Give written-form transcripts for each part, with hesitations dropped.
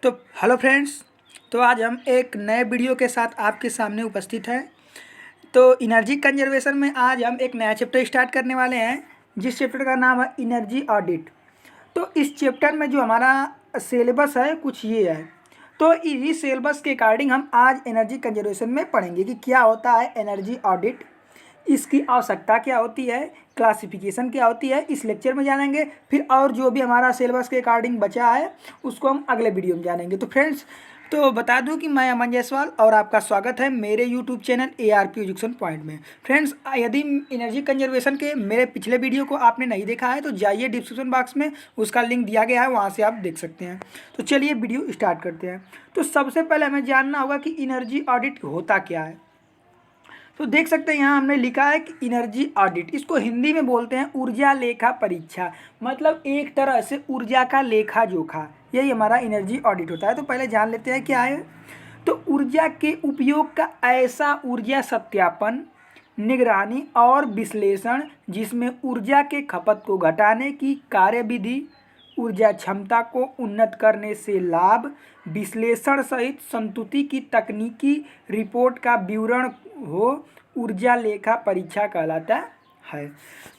तो hello friends. तो आज हम एक नए वीडियो के साथ आपके सामने उपस्थित हैं। तो एनर्जी कंजर्वेशन में आज हम एक नया चैप्टर स्टार्ट करने वाले हैं, जिस चैप्टर का नाम है एनर्जी ऑडिट। तो इस चैप्टर में जो हमारा सिलेबस है कुछ ये है। तो इस सिलेबस के अकॉर्डिंग हम आज एनर्जी कंजर्वेशन में पढ़ेंगे कि क्या होता है एनर्जी ऑडिट, इसकी आवश्यकता क्या होती है, क्लासिफिकेशन क्या होती है, इस लेक्चर में जानेंगे। फिर और जो भी हमारा सिलेबस के अकॉर्डिंग बचा है उसको हम अगले वीडियो में जानेंगे। तो फ्रेंड्स, तो बता दूं कि मैं अमन जायसवाल और आपका स्वागत है मेरे YouTube channel ARP education point में। फ्रेंड्स, यदि एनर्जी कंजर्वेशन के मेरे पिछले वीडियो को आपने नहीं देखा है तो जाइए डिस्क्रिप्शन बॉक्स में, उसका लिंक दिया गया है, वहाँ से आप देख सकते हैं। तो चलिए वीडियो स्टार्ट करते हैं। तो सबसे पहले हमें जानना होगा कि एनर्जी ऑडिट होता क्या है। तो देख सकते हैं यहाँ हमने लिखा है कि एनर्जी ऑडिट, इसको हिंदी में बोलते हैं ऊर्जा लेखा परीक्षा। मतलब एक तरह से ऊर्जा का लेखा जोखा, यही हमारा एनर्जी ऑडिट होता है। तो पहले जान लेते हैं क्या है। तो ऊर्जा के उपयोग का ऐसा ऊर्जा सत्यापन, निगरानी और विश्लेषण जिसमें ऊर्जा के खपत को घटाने की कार्यविधि, ऊर्जा क्षमता को उन्नत करने से लाभ, विश्लेषण सहित संतुति की तकनीकी रिपोर्ट का विवरण हो, ऊर्जा लेखा परीक्षा कहलाता है।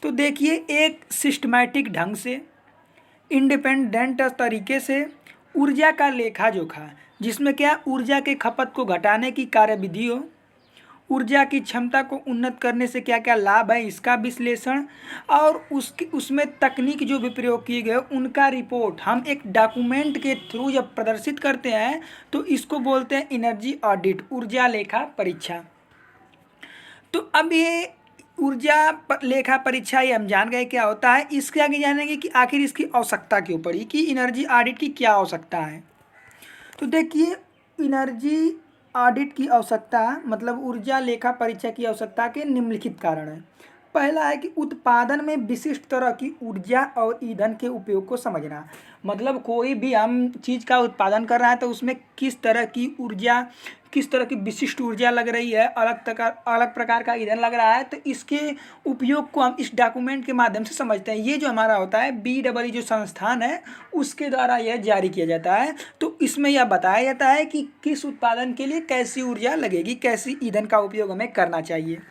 तो देखिए, एक सिस्टमैटिक ढंग से, इंडिपेंडेंट तरीके से ऊर्जा का लेखा जोखा, जिसमें क्या ऊर्जा के खपत को घटाने की कार्यविधि हो, ऊर्जा की क्षमता को उन्नत करने से क्या क्या लाभ है इसका विश्लेषण, और उसमें तकनीक जो भी प्रयोग किए गए उनका रिपोर्ट हम एक डॉक्यूमेंट के थ्रू जब प्रदर्शित करते हैं तो इसको बोलते हैं एनर्जी ऑडिट, ऊर्जा लेखा परीक्षा। तो अब ये ऊर्जा लेखा परीक्षा ये हम जान गए क्या होता है। इसके आगे जानेंगे कि आखिर इसकी आवश्यकता क्यों पड़ी, कि एनर्जी ऑडिट की क्या आवश्यकता है। तो देखिए, एनर्जी ऑडिट की आवश्यकता मतलब ऊर्जा लेखा परीक्षा की आवश्यकता के निम्नलिखित कारण है। पहला है कि उत्पादन में विशिष्ट तरह की ऊर्जा और ईंधन के उपयोग को समझना। मतलब कोई भी हम चीज़ का उत्पादन कर रहा है तो उसमें किस तरह की ऊर्जा, किस तरह की विशिष्ट ऊर्जा लग रही है, अलग प्रकार का ईंधन लग रहा है, तो इसके उपयोग को हम इस डॉक्यूमेंट के माध्यम से समझते हैं। ये जो हमारा होता है BEE जो संस्थान है उसके द्वारा यह जारी किया जाता है। तो इसमें यह बताया जाता है कि किस उत्पादन के लिए कैसी ऊर्जा लगेगी, कैसी ईंधन का उपयोग हमें करना चाहिए।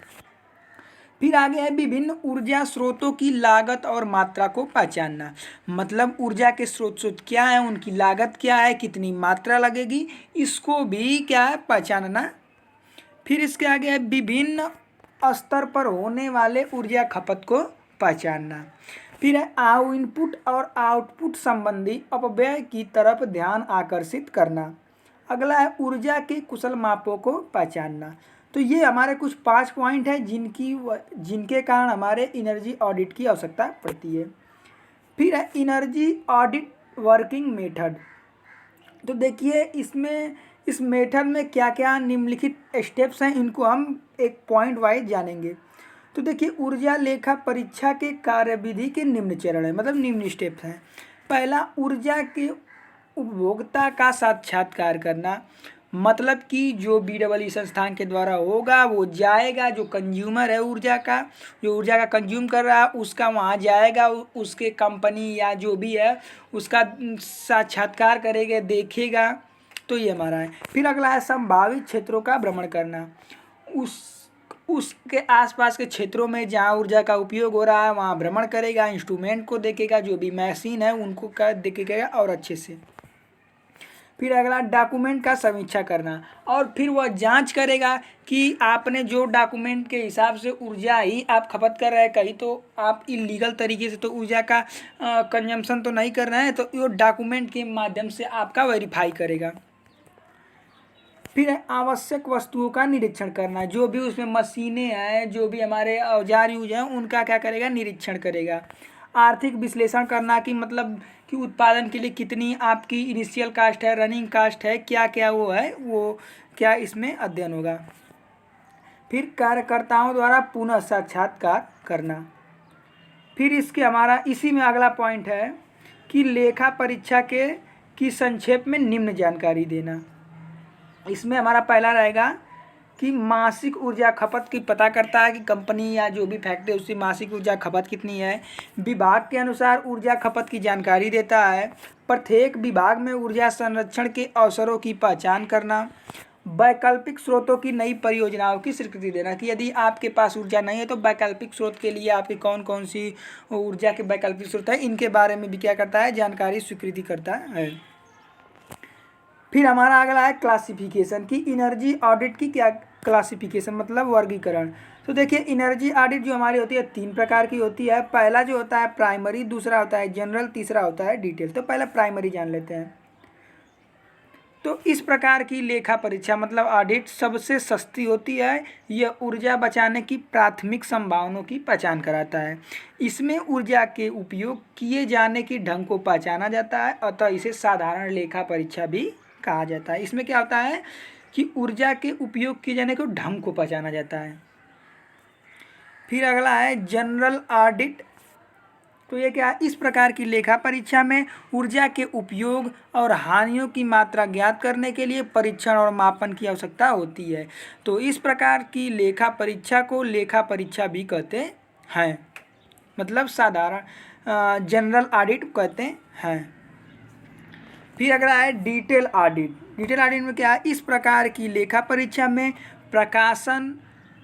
फिर आगे है विभिन्न ऊर्जा स्रोतों की लागत और मात्रा को पहचानना। मतलब ऊर्जा के स्रोत क्या है, उनकी लागत क्या है, कितनी मात्रा लगेगी, इसको भी क्या है पहचानना। फिर इसके आगे है विभिन्न स्तर पर होने वाले ऊर्जा खपत को पहचानना। फिर है इनपुट और आउटपुट संबंधी अपव्यय की तरफ ध्यान आकर्षित करना। अगला है ऊर्जा के कुशल मापों को पहचानना। तो ये हमारे कुछ 5 पॉइंट है जिनके कारण हमारे एनर्जी ऑडिट की आवश्यकता पड़ती है। फिर है एनर्जी ऑडिट वर्किंग मेथड। तो देखिए, इस मेथड में क्या क्या निम्नलिखित स्टेप्स हैं, इनको हम एक पॉइंट वाइज जानेंगे। तो देखिए, ऊर्जा लेखा परीक्षा के कार्यविधि के निम्न चरण है, मतलब निम्न स्टेप्स हैं। पहला, ऊर्जा के उपभोक्ता का साक्षात्कार करना। मतलब कि जो BEE संस्थान के द्वारा होगा वो जाएगा, जो कंज्यूमर है ऊर्जा का, जो ऊर्जा का कंज्यूम कर रहा है उसका वहाँ जाएगा, उसके कंपनी या जो भी है उसका साक्षात्कार करेगा, देखेगा। तो ये हमारा है। फिर अगला है संभावित क्षेत्रों का भ्रमण करना। उसके आसपास के क्षेत्रों में जहाँ ऊर्जा का उपयोग हो रहा है वहाँ भ्रमण करेगा, इंस्ट्रूमेंट को देखेगा, जो भी मशीन है उनको देखेगा और अच्छे से। फिर अगला डॉक्यूमेंट का समीक्षा करना, और फिर वह जांच करेगा कि आपने जो डॉक्यूमेंट के हिसाब से ऊर्जा ही आप खपत कर रहे हैं, कहीं तो आप इलीगल तरीके से तो ऊर्जा का कंजम्पशन तो नहीं कर रहे हैं, तो ये डॉक्यूमेंट के माध्यम से आपका वेरीफाई करेगा। फिर आवश्यक वस्तुओं का निरीक्षण करना, जो भी उसमें मशीनें हैं, जो भी हमारे औजार यूज हैं उनका क्या करेगा, निरीक्षण करेगा। आर्थिक विश्लेषण करना कि मतलब कि उत्पादन के लिए कितनी आपकी इनिशियल कास्ट है, रनिंग कास्ट है, क्या क्या वो है, वो क्या इसमें अध्ययन होगा। फिर कार्यकर्ताओं द्वारा पुनः साक्षात्कार करना। फिर इसके हमारा इसी में अगला पॉइंट है कि लेखा परीक्षा की संक्षेप में निम्न जानकारी देना। इसमें हमारा पहला रहेगा कि मासिक ऊर्जा खपत की पता करता है कि कंपनी या जो भी फैक्ट्री है उसकी मासिक ऊर्जा खपत कितनी है। विभाग के अनुसार ऊर्जा खपत की जानकारी देता है। प्रत्येक विभाग में ऊर्जा संरक्षण के अवसरों की पहचान करना। वैकल्पिक स्रोतों की नई परियोजनाओं की स्वीकृति देना कि यदि आपके पास ऊर्जा नहीं है तो वैकल्पिक स्रोत के लिए आपके कौन कौन सी ऊर्जा के वैकल्पिक स्रोत है, इनके बारे में भी क्या करता है, जानकारी स्वीकृति करता है। फिर हमारा अगला है क्लासिफिकेशन की एनर्जी ऑडिट की क्या क्लासिफिकेशन मतलब वर्गीकरण। तो देखिए एनर्जी ऑडिट जो हमारी होती है 3 प्रकार की होती है। पहला जो होता है प्राइमरी, दूसरा होता है जनरल, तीसरा होता है डिटेल। तो पहले प्राइमरी जान लेते हैं। तो इस प्रकार की लेखा परीक्षा मतलब ऑडिट सबसे सस्ती होती है। यह ऊर्जा बचाने की प्राथमिक संभावनाओं की पहचान कराता है। इसमें ऊर्जा के उपयोग किए जाने के ढंग को पहचाना जाता है, अतः इसे साधारण लेखा परीक्षा भी कहा जाता है। इसमें क्या होता है कि ऊर्जा के उपयोग किए जाने के ढंग को पहचाना जाता है। फिर अगला है जनरल ऑडिट। तो ये क्या है, इस प्रकार की लेखा परीक्षा में ऊर्जा के उपयोग और हानियों की मात्रा ज्ञात करने के लिए परीक्षण और मापन की आवश्यकता होती है। तो इस प्रकार की लेखा परीक्षा को लेखा परीक्षा भी कहते हैं, मतलब साधारण जनरल ऑडिट कहते हैं। फिर अगला है डिटेल ऑडिट। डिटेल ऑडिट में क्या है, इस प्रकार की लेखा परीक्षा में प्रकाशन,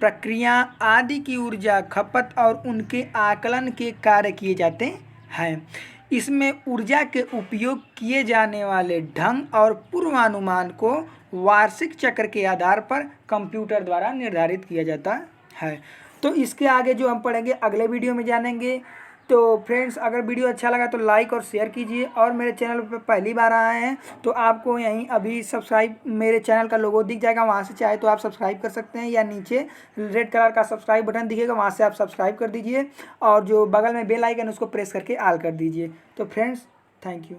प्रक्रिया आदि की ऊर्जा खपत और उनके आकलन के कार्य किए जाते हैं। इसमें ऊर्जा के उपयोग किए जाने वाले ढंग और पूर्वानुमान को वार्षिक चक्र के आधार पर कंप्यूटर द्वारा निर्धारित किया जाता है। तो इसके आगे जो हम पढ़ेंगे अगले वीडियो में जानेंगे। तो फ्रेंड्स अगर वीडियो अच्छा लगा तो लाइक और शेयर कीजिए, और मेरे चैनल पर पहली बार आए हैं तो आपको यहीं अभी सब्सक्राइब, मेरे चैनल का लोगो दिख जाएगा, वहाँ से चाहे तो आप सब्सक्राइब कर सकते हैं, या नीचे रेड कलर का सब्सक्राइब बटन दिखेगा वहाँ से आप सब्सक्राइब कर दीजिए, और जो बगल में बेल आइकन उसको प्रेस करके ऑल कर दीजिए। तो फ्रेंड्स थैंक यू।